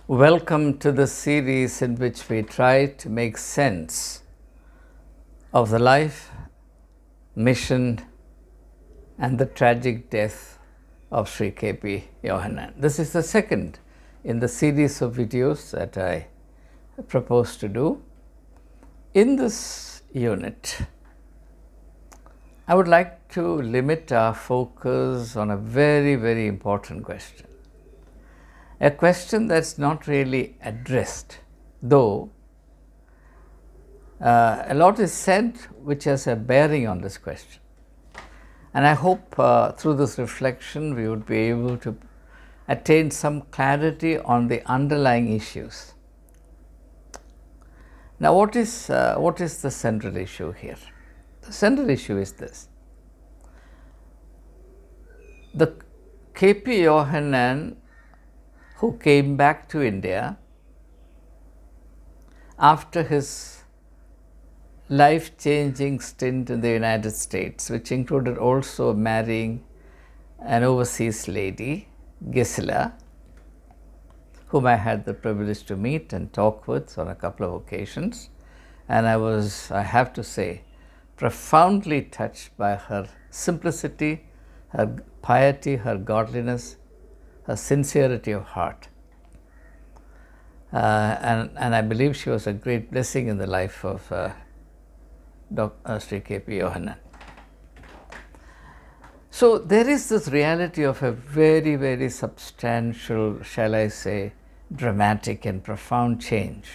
Welcome to the series in which we try to make sense of the life, mission, and the tragic death of Sri K.P. ᴩᴜᴜ. This is the second in the series of videos that I propose to do. In this unit, I would like to limit our focus on a very, very important question. A question that's not really addressed, though a lot is said which has a bearing on this question. And I hope through this reflection we would be able to attain some clarity on the underlying issues. Now, what is the central issue here? The central issue is this. The K.P. ᴩᴜᴜ, who came back to India after his life-changing stint in the United States, which included also marrying an overseas lady, Gisela, whom I had the privilege to meet and talk with on a couple of occasions. And I was, I have to say, profoundly touched by her simplicity, her piety, her godliness, her sincerity of heart. And I believe she was a great blessing in the life of Sri K.P. ᴩᴜᴜ. So there is this reality of a very, very substantial, shall I say, dramatic and profound change.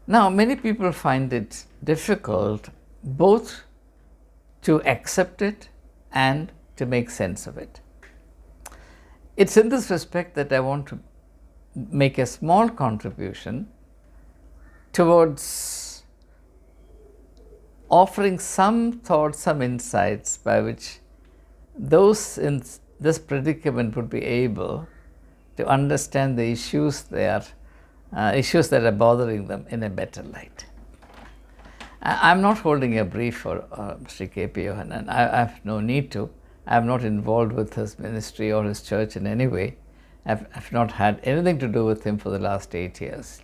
Now, many people find it difficult both to accept it and to make sense of it. It's in this respect that I want to make a small contribution towards offering some thoughts, some insights by which those in this predicament would be able to understand the issues that are bothering them in a better light. I'm not holding a brief for Sri K.P. ᴩᴜᴜ. I have no need to. I am not involved with his ministry or his church in any way. I've not had anything to do with him for the last 8 years.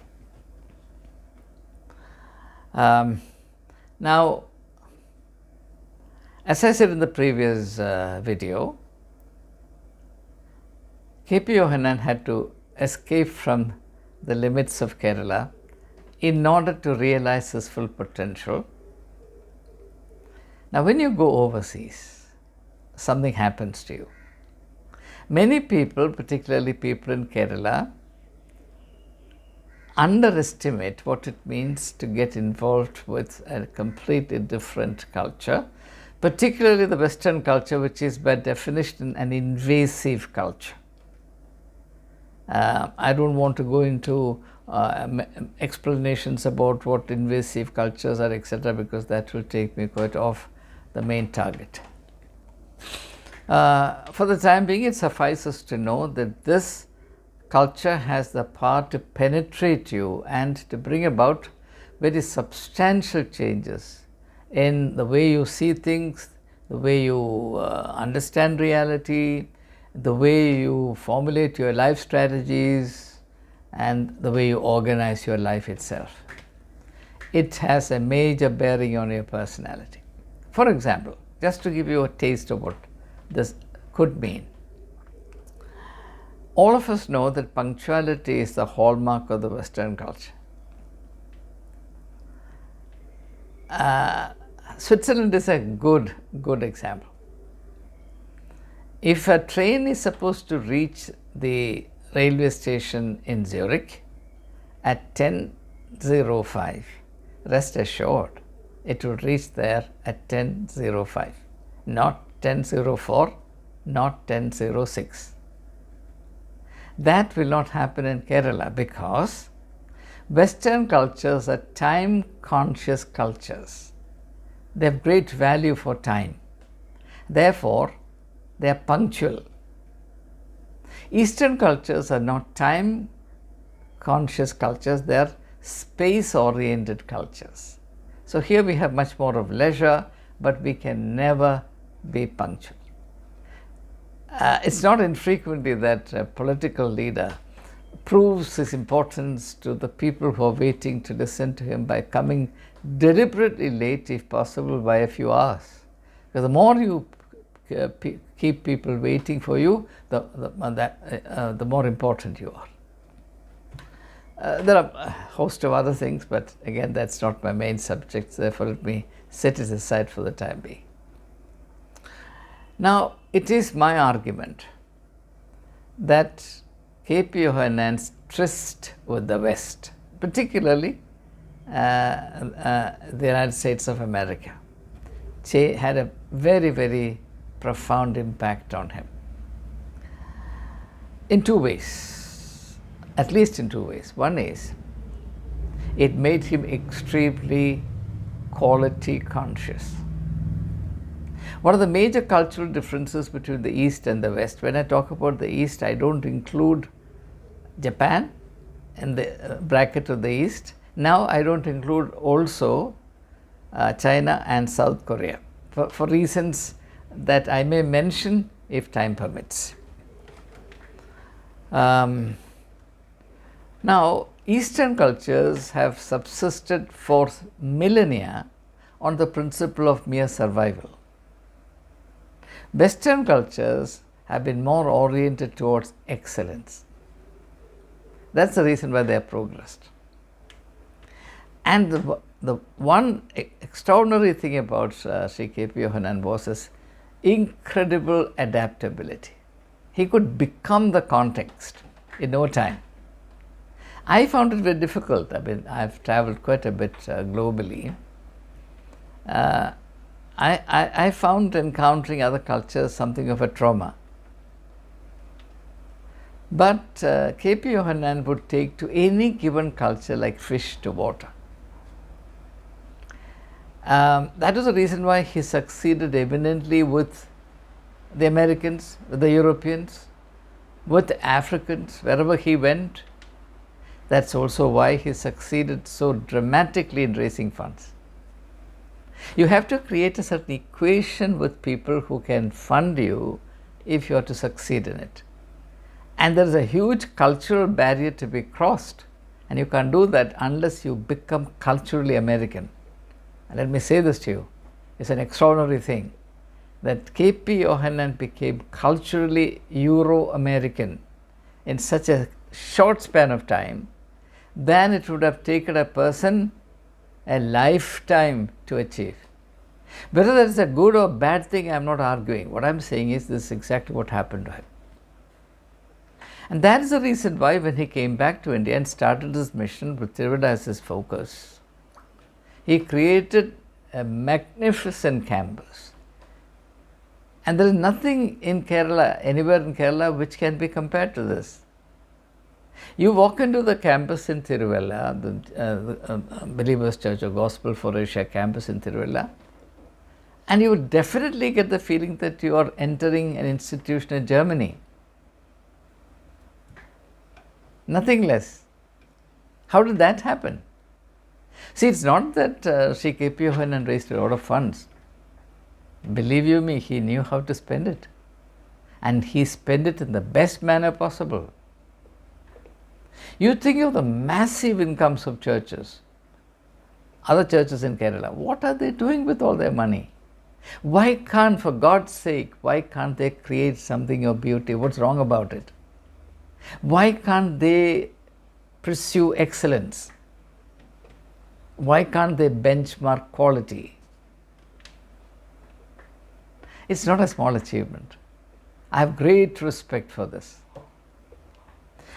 Now, as I said in the previous video, K.P. ᴩᴜᴜ had to escape from the limits of Kerala in order to realize his full potential. Now, when you go overseas, something happens to you. Many people, particularly people in Kerala, underestimate what it means to get involved with a completely different culture, particularly the Western culture, which is by definition an invasive culture. I don't want to go into explanations about what invasive cultures are, etc., because that will take me quite off the main target. For the time being, it suffices to know that this culture has the power to penetrate you and to bring about very substantial changes in the way you see things, the way you understand reality, the way you formulate your life strategies, and the way you organize your life itself. It has a major bearing on your personality. For example, just to give you a taste of what this could mean, all of us know that punctuality is the hallmark of the Western culture. Switzerland is a good example. If a train is supposed to reach the railway station in Zurich at 10:05, rest assured it will reach there at 10:05, not 10:04, not 10:06. That will not happen in Kerala because Western cultures are time-conscious cultures. They have great value for time. Therefore, they are punctual. Eastern cultures are not time-conscious cultures, they are space-oriented cultures. So here we have much more of leisure, but we can never be punctual. It's not infrequently that a political leader proves his importance to the people who are waiting to listen to him by coming deliberately late, if possible, by a few hours. Because the more you keep people waiting for you, the more important you are. There are a host of other things, but again, that's not my main subject, therefore let me set it aside for the time being. Now, it is my argument that K.P. Yohanan's tryst with the West, particularly the United States of America, had a very, very profound impact on him. In two ways, at least in two ways. One is, it made him extremely quality conscious. One of the major cultural differences between the East and the West, when I talk about the East, I don't include Japan in the bracket of the East. Now I don't include also China and South Korea for reasons that I may mention if time permits. Now, Eastern cultures have subsisted for millennia on the principle of mere survival. Western cultures have been more oriented towards excellence. That's the reason why they have progressed. And the one extraordinary thing about Sri K.P. Yohanan was his incredible adaptability. He could become the context in no time. I found it very difficult. I mean, I've traveled quite a bit globally. I found encountering other cultures something of a trauma. But K.P. Yohanan would take to any given culture like fish to water. That was the reason why he succeeded eminently with the Americans, with the Europeans, with the Africans, wherever he went. That's also why he succeeded so dramatically in raising funds. You have to create a certain equation with people who can fund you if you are to succeed in it. And there is a huge cultural barrier to be crossed, and you can't do that unless you become culturally American. And let me say this to you, it's an extraordinary thing that K.P. Yohanan became culturally Euro-American in such a short span of time than it would have taken a person a lifetime to achieve. Whether that is a good or bad thing, I am not arguing. What I am saying is this is exactly what happened to him. And that is the reason why when he came back to India and started his mission with Tiruvalla as his focus, he created a magnificent campus. And there is nothing in Kerala, anywhere in Kerala, which can be compared to this. You walk into the campus in Tiruvalla, the Believers Church of Gospel for Asia campus in Tiruvalla, and you would definitely get the feeling that you are entering an institution in Germany. Nothing less. How did that happen? See, it's not that Sri K.P. Yohanan raised a lot of funds. Believe you me, he knew how to spend it. And he spent it in the best manner possible. You think of the massive incomes of churches, other churches in Kerala. What are they doing with all their money? Why can't, for God's sake, why can't they create something of beauty? What's wrong about it? Why can't they pursue excellence? Why can't they benchmark quality? It's not a small achievement. I have great respect for this.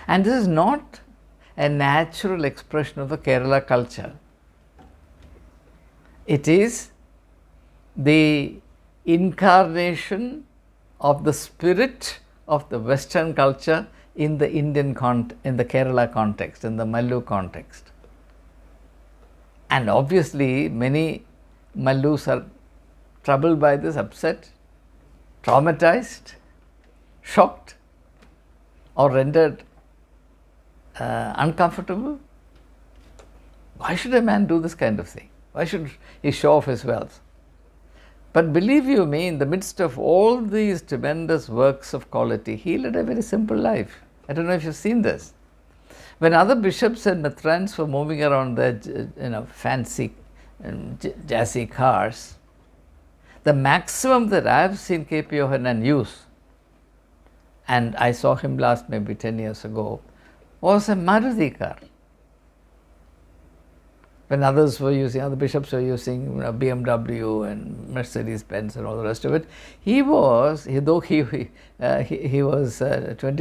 And this is not a natural expression of the Kerala culture. It is the incarnation of the spirit of the Western culture in the in the Kerala context, in the Mallu context. And obviously, many Mallus are troubled by this, upset, traumatized, shocked, or rendered uncomfortable. Why should a man do this kind of thing? Why should he show off his wealth? But believe you me, in the midst of all these tremendous works of quality, he led a very simple life. I don't know if you've seen this. When other bishops and matrons were moving around their fancy and jazzy cars, the maximum that I have seen K.P. Yohannan use, and I saw him last maybe 10 years ago, was a Maruti car. When other bishops were using BMW and Mercedes-Benz and all the rest of it, he was 20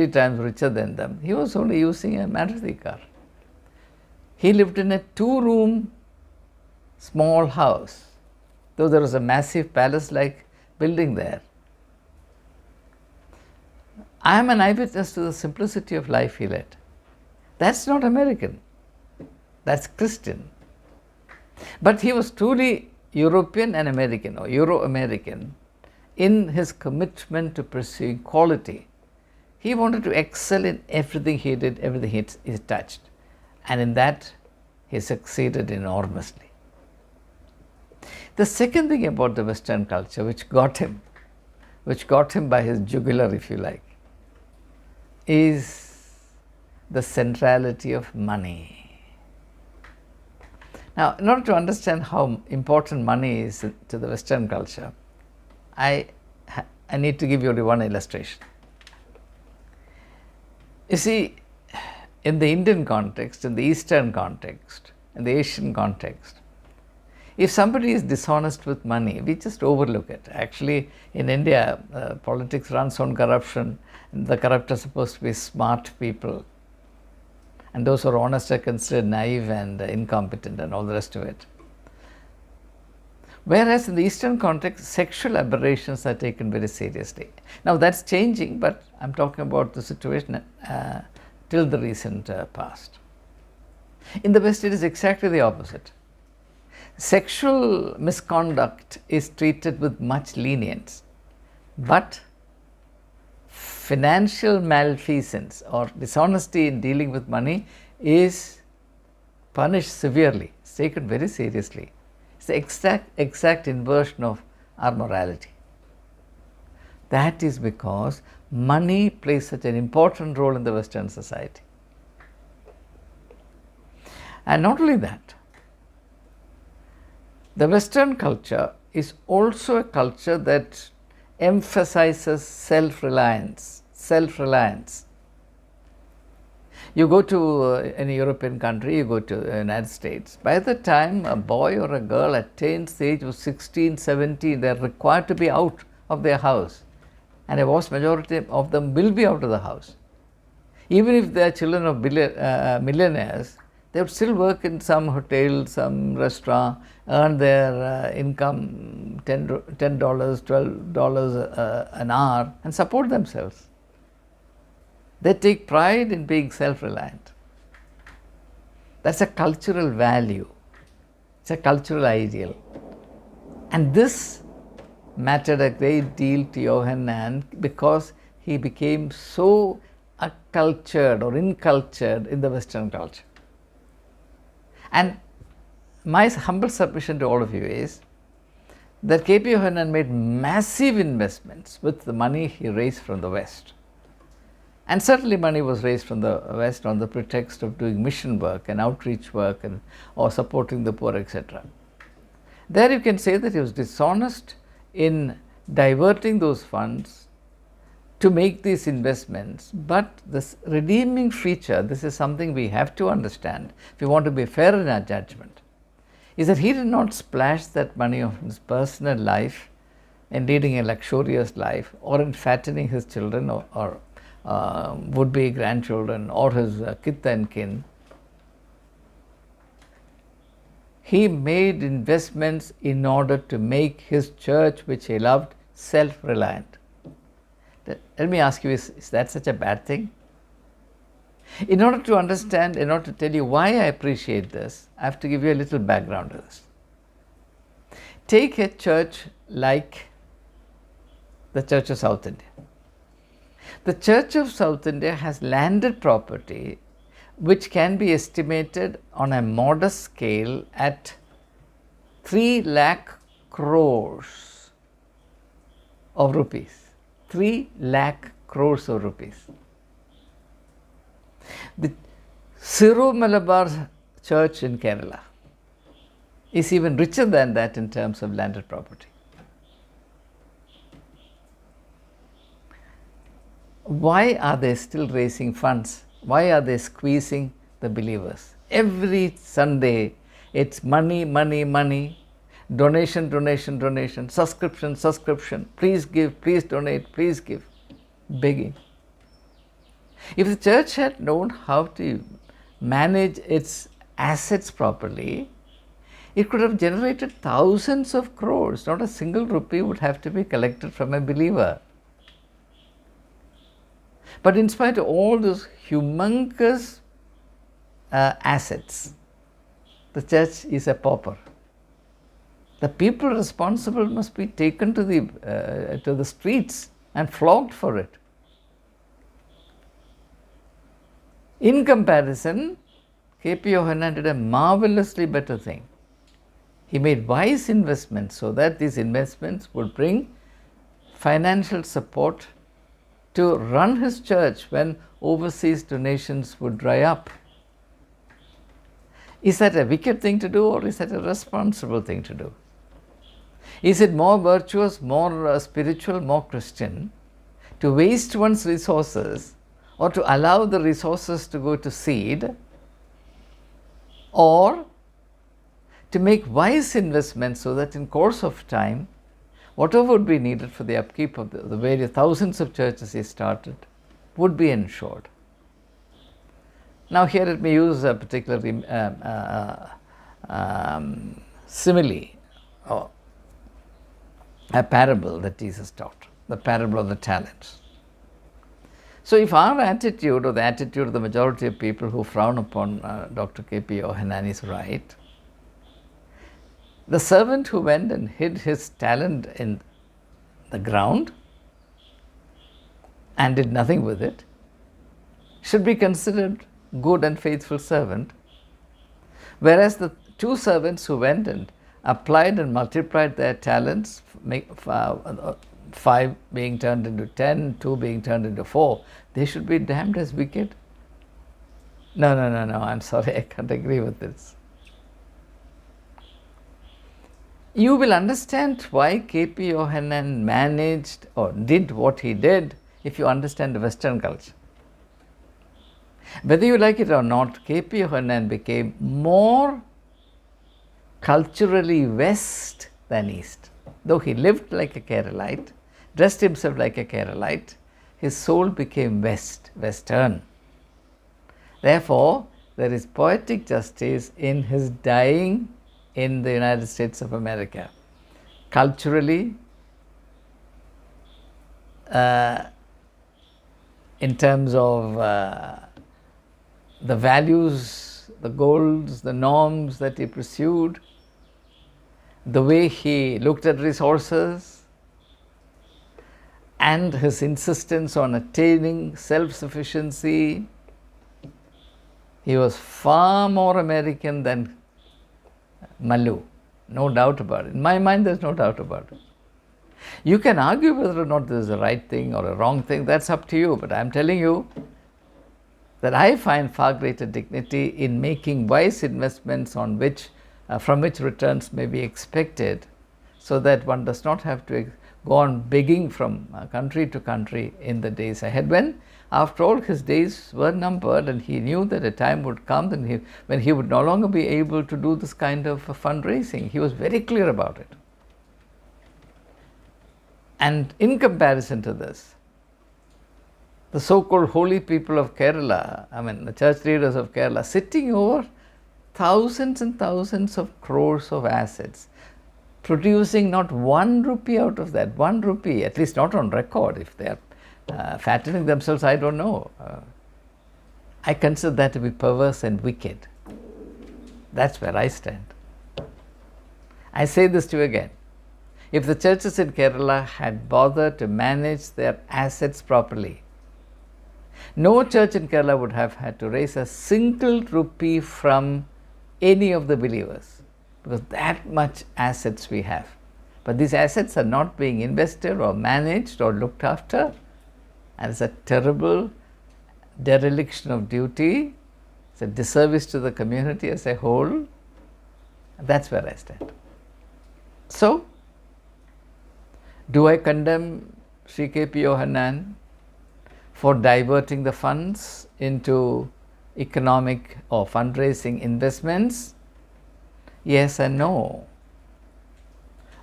times richer than them, he was only using a Maruti car. He lived in a 2-room small house, though there was a massive palace-like building there. I am an eyewitness to the simplicity of life he led. That's not American, that's Christian. But he was truly European and American, or Euro-American, in his commitment to pursuing quality. He wanted to excel in everything he did, everything he touched. And in that, he succeeded enormously. The second thing about the Western culture which got him by his jugular, if you like, is the centrality of money. Now, in order to understand how important money is to the Western culture, I need to give you one illustration. You see, in the Indian context, in the Eastern context, in the Asian context, if somebody is dishonest with money, we just overlook it. Actually, in India, politics runs on corruption. The corrupt are supposed to be smart people. And those who are honest are considered naive and incompetent and all the rest of it. Whereas in the Eastern context, sexual aberrations are taken very seriously. Now that's changing, but I'm talking about the situation till the recent past. In the West, it is exactly the opposite. Sexual misconduct is treated with much lenience, but financial malfeasance or dishonesty in dealing with money is punished severely. It's taken very seriously. It's the exact inversion of our morality. That is because money plays such an important role in the Western society. And not only that, the Western culture is also a culture that emphasizes self-reliance. You go to any European country, you go to the United States, by the time a boy or a girl attains the age of 16, 17, they are required to be out of their house. And a vast majority of them will be out of the house. Even if they are children of millionaires, they would still work in some hotel, some restaurant, earn their income $10, $12 an hour and support themselves. They take pride in being self-reliant. That's a cultural value. It's a cultural ideal. And this mattered a great deal to Yohannan because he became so accultured or incultured in the Western culture. And my humble submission to all of you is that K.P. Yohannan made massive investments with the money he raised from the West. And certainly money was raised from the West on the pretext of doing mission work and outreach work or supporting the poor, etc. There you can say that he was dishonest in diverting those funds to make these investments, but this redeeming feature, this is something we have to understand if we want to be fair in our judgment, is that he did not splash that money on his personal life in leading a luxurious life or in fattening his children or would-be grandchildren or his kith and kin. He made investments in order to make his church, which he loved, self-reliant. Let me ask you, is that such a bad thing? In order to understand, in order to tell you why I appreciate this, I have to give you a little background to this. Take a church like the Church of South India. The Church of South India has landed property which can be estimated on a modest scale at 3 lakh crores of rupees. 3 lakh crores of rupees. The Syro-Malabar Church in Kerala is even richer than that in terms of landed property. Why are they still raising funds? Why are they squeezing the believers? Every Sunday, it's money, money, money, donation, donation, donation, subscription, subscription, please give, please donate, please give, begging. If the church had known how to manage its assets properly, it could have generated thousands of crores. Not a single rupee would have to be collected from a believer. But in spite of all those humongous assets, the church is a pauper. The people responsible must be taken to the streets and flogged for it. In comparison, K.P. Yohannan did a marvelously better thing. He made wise investments so that these investments would bring financial support to run his church when overseas donations would dry up. Is that a wicked thing to do, or is that a responsible thing to do? Is it more virtuous, more spiritual, more Christian to waste one's resources, or to allow the resources to go to seed, or to make wise investments so that in course of time, whatever would be needed for the upkeep of the various thousands of churches he started would be ensured? Now here let me use a particular simile, or a parable that Jesus taught, the parable of the talents. So if our attitude, or the attitude of the majority of people who frown upon Dr. K.P. Yohannan is right, the servant who went and hid his talent in the ground and did nothing with it should be considered good and faithful servant, whereas the two servants who went and applied and multiplied their talents, 5 being turned into 10, 2 being turned into 4, they should be damned as wicked. No, I'm sorry, I can't agree with this. You will understand why K.P. Yohannan managed or did what he did if you understand the Western culture. Whether you like it or not, K.P. Yohannan became more culturally West than East. Though he lived like a Keralite, dressed himself like a Keralite, his soul became Western. Therefore, there is poetic justice in his dying in the United States of America. Culturally, in terms of the values, the goals, the norms that he pursued, the way he looked at resources, and his insistence on attaining self-sufficiency, he was far more American than Mallu, no doubt about it. In my mind, there's no doubt about it. You can argue whether or not this is a right thing or a wrong thing, that's up to you, but I'm telling you that I find far greater dignity in making wise investments on which, from which returns may be expected, so that one does not have to go on begging from country to country in the days ahead, when after all his days were numbered, and he knew that a time would come when he would no longer be able to do this kind of fundraising. He was very clear about it. And in comparison to this, the so-called holy people of Kerala, the church leaders of Kerala, sitting over thousands and thousands of crores of assets, producing not 1 rupee out of that, 1 rupee, at least not on record. If they are fattening themselves, I don't know. I consider that to be perverse and wicked. That's where I stand. I say this to you again. If the churches in Kerala had bothered to manage their assets properly, no church in Kerala would have had to raise a single rupee from any of the believers, because that much assets we have. But these assets are not being invested or managed or looked after, and it's a terrible dereliction of duty. It's It's a disservice to the community as a whole. That's where I stand. So, do I condemn Sri K.P. Yohannan for diverting the funds into economic or fundraising investments? Yes and no.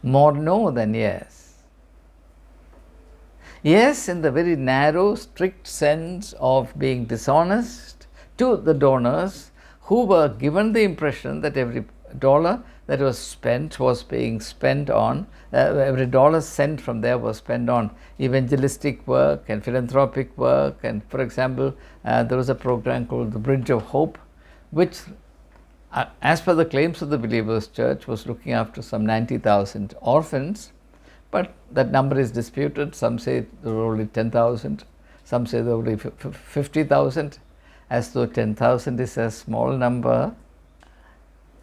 More no than yes. Yes, in the very narrow, strict sense of being dishonest to the donors who were given the impression that every dollar that was being spent on, every dollar sent from there was spent on evangelistic work and philanthropic work. And for example, there was a program called the Bridge of Hope, which as per the claims of the Believers Church was looking after some 90,000 orphans, but that number is disputed. Some say there were only 10,000, some say there were only 50,000, as though 10,000 is a small number.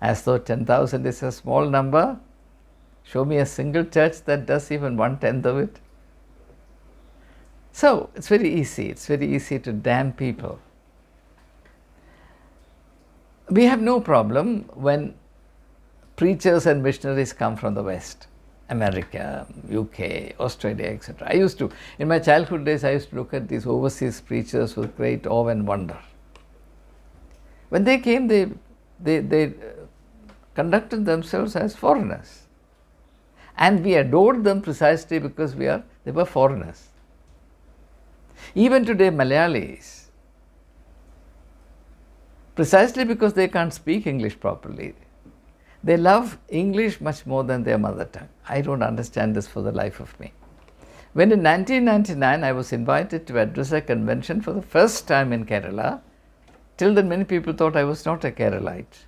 As though 10,000 is a small number. Show me a single church that does even 1/10 of it. So it's very easy to damn people. We have no problem when preachers and missionaries come from the West, America, UK, Australia, etc. In my childhood days, I used to look at these overseas preachers with great awe and wonder. When they came, they conducted themselves as foreigners. And we adored them precisely because they were foreigners. Even today, Malayalis, precisely because they can't speak English properly, they love English much more than their mother tongue. I don't understand this for the life of me. When in 1999 I was invited to address a convention for the first time in Kerala, till then many people thought I was not a Keralite,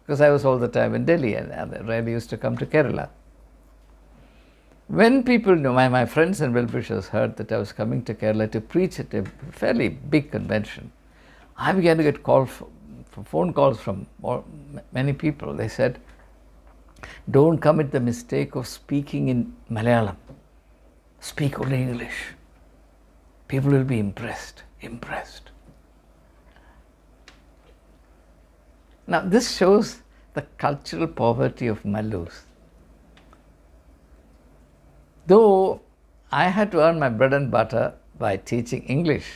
because I was all the time in Delhi and I rarely used to come to Kerala. When people knew, my friends and well-wishers heard that I was coming to Kerala to preach at a fairly big convention, I began to get phone calls from many people. They said, don't commit the mistake of speaking in Malayalam. Speak only English. People will be impressed. Now, this shows the cultural poverty of Mallus. Though I had to earn my bread and butter by teaching English,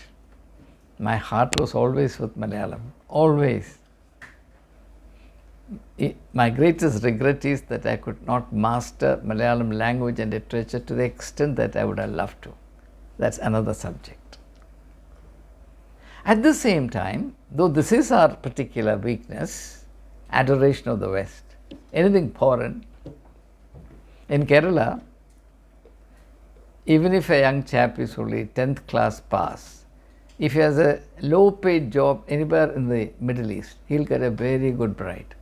my heart was always with Malayalam, always. My greatest regret is that I could not master Malayalam language and literature to the extent that I would have loved to. That's another subject. At the same time, though this is our particular weakness, adoration of the West, anything foreign, in Kerala, even if a young chap is only 10th class pass, if he has a low paid job anywhere in the Middle East, he'll get a very good bride.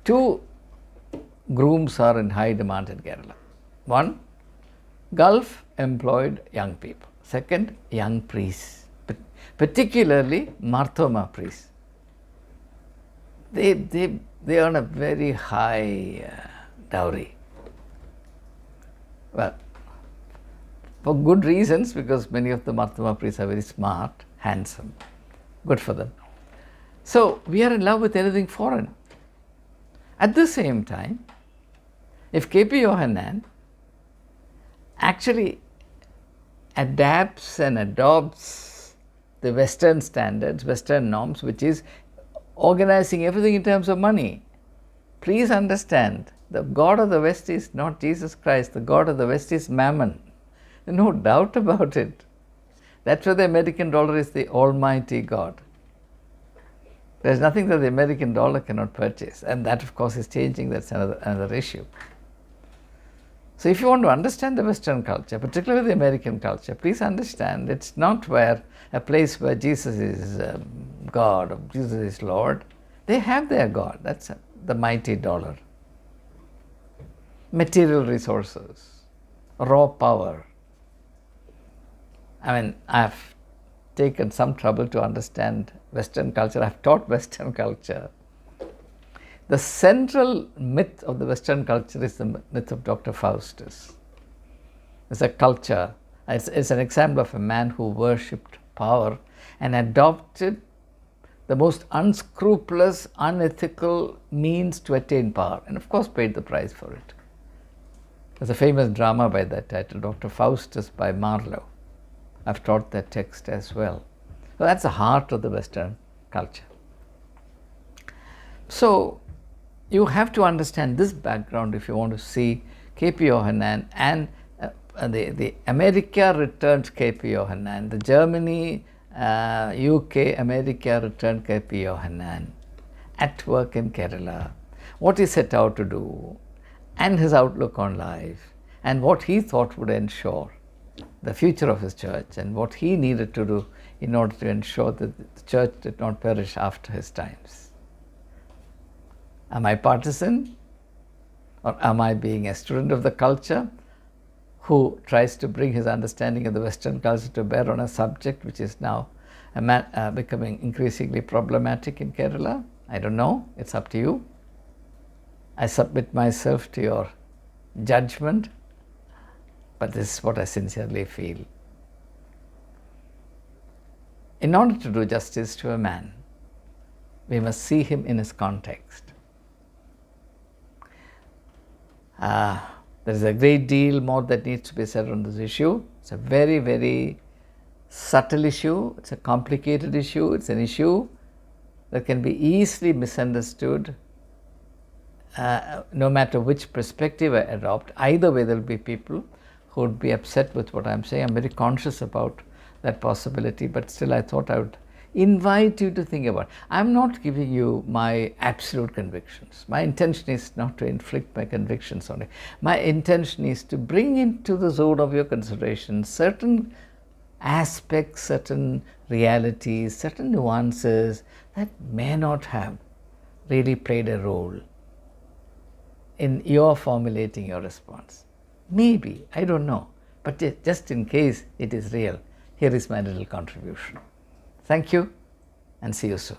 2 grooms are in high demand in Kerala. 1, Gulf employed young people. 2nd, young priests, particularly Marthoma priests. They earn a very high dowry. Well, for good reasons, because many of the Marthoma priests are very smart, handsome. Good for them. So, we are in love with anything foreign. At the same time, if K.P. Yohannan actually adapts and adopts the Western standards, Western norms, which is organizing everything in terms of money, please understand, the God of the West is not Jesus Christ. The God of the West is Mammon. No doubt about it. That's why the American dollar is the almighty God. There's nothing that the American dollar cannot purchase. And that, of course, is changing. That's another issue. So if you want to understand the Western culture, particularly the American culture, please understand it's not a place where Jesus is God or Jesus is Lord. They have their God. That's the mighty dollar. Material resources, raw power. I mean, I've taken some trouble to understand Western culture. I've taught Western culture. The central myth of the Western culture is the myth of Dr. Faustus. It's a culture. It's an example of a man who worshipped power and adopted the most unscrupulous, unethical means to attain power, and of course paid the price for it. There's a famous drama by that title, Dr. Faustus by Marlowe. I've taught that text as well. So that's the heart of the Western culture. So you have to understand this background if you want to see K.P. Yohannan and the America returned K.P. Yohannan, the Germany, UK, America returned K.P. Yohannan at work in Kerala, what he set out to do, and his outlook on life, and what he thought would ensure the future of his church, and what he needed to do in order to ensure that the church did not perish after his times. Am I partisan, or am I being a student of the culture who tries to bring his understanding of the Western culture to bear on a subject which is now becoming increasingly problematic in Kerala? I don't know. It's up to you. I submit myself to your judgment, but this is what I sincerely feel. In order to do justice to a man, we must see him in his context. There is a great deal more that needs to be said on this issue. It's a very, very subtle issue. It's a complicated issue. It's an issue that can be easily misunderstood. No matter which perspective I adopt, either way there will be people who would be upset with what I'm saying. I'm very conscious about that possibility, but still I thought I would invite you to think about it. I'm not giving you my absolute convictions. My intention is not to inflict my convictions on you. My intention is to bring into the zone of your consideration certain aspects, certain realities, certain nuances that may not have really played a role in your formulating your response. Maybe, I don't know, but just in case it is real, here is my little contribution. Thank you, and see you soon.